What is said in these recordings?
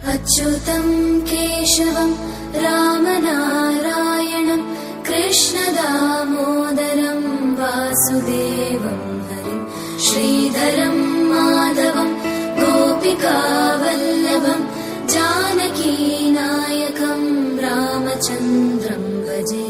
अच्युतं केशवं रामनारायणं कृष्णदामोदरं वासुदेवं हरिं श्रीधरं माधवं गोपिकावल्लभं जानकीनायकं रामचन्द्रं भजे।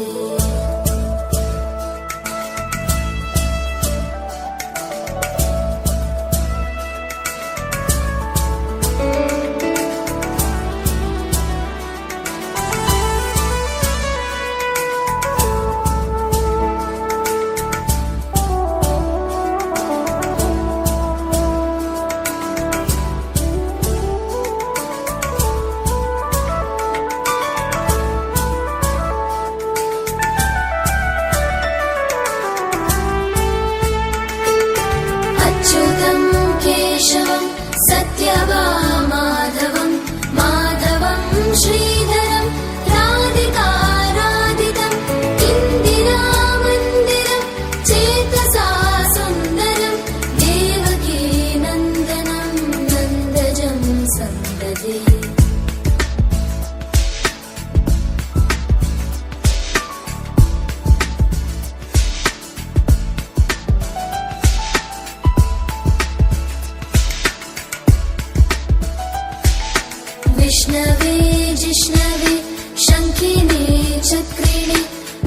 अच्युतं केशवं सत्यवामाधवं माधवं श्रीधरं राधिकाराधितं इन्दिरामन्दिरं चेतसा सुन्दरं देवकी नन्दनं नन्दजं सन्ददे। विष्णवे जिष्णवे शङ्खिने चक्रिणे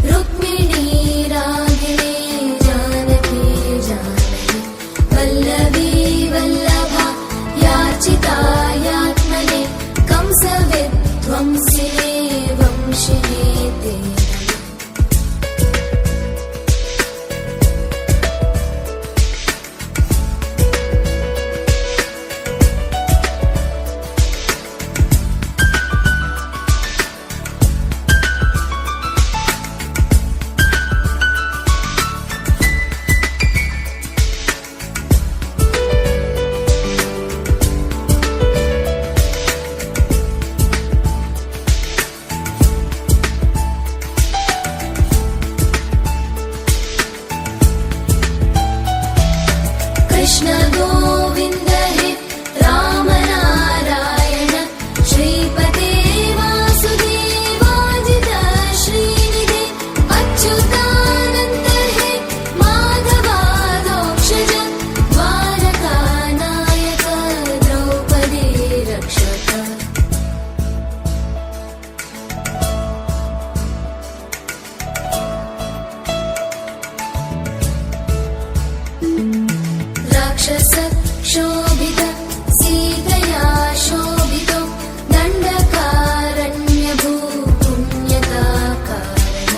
रुक्मिणी रागिणे जानकी जानकी वल्लभी वल्लभा याचितायात्मने कंसविध्वंसिने वंशिने ते। कृष्ण गोविन्द हे राम नारायण श्रीपते वासुदेवाजित श्रीनिधे अच्युतानन्द हे माधवाधोक्षज द्वारकानायक द्रौपदी रक्षक। राक्षस शोभित सीतया शोभितो दण्डकारण्यभूपुण्यता कारण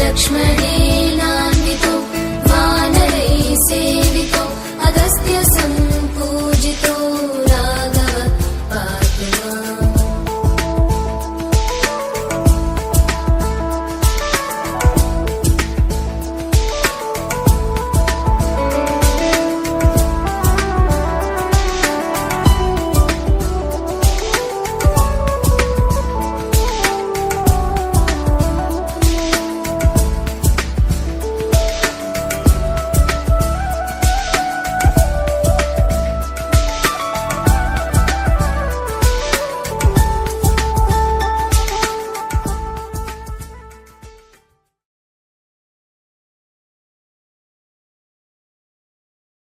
लक्ष्मणे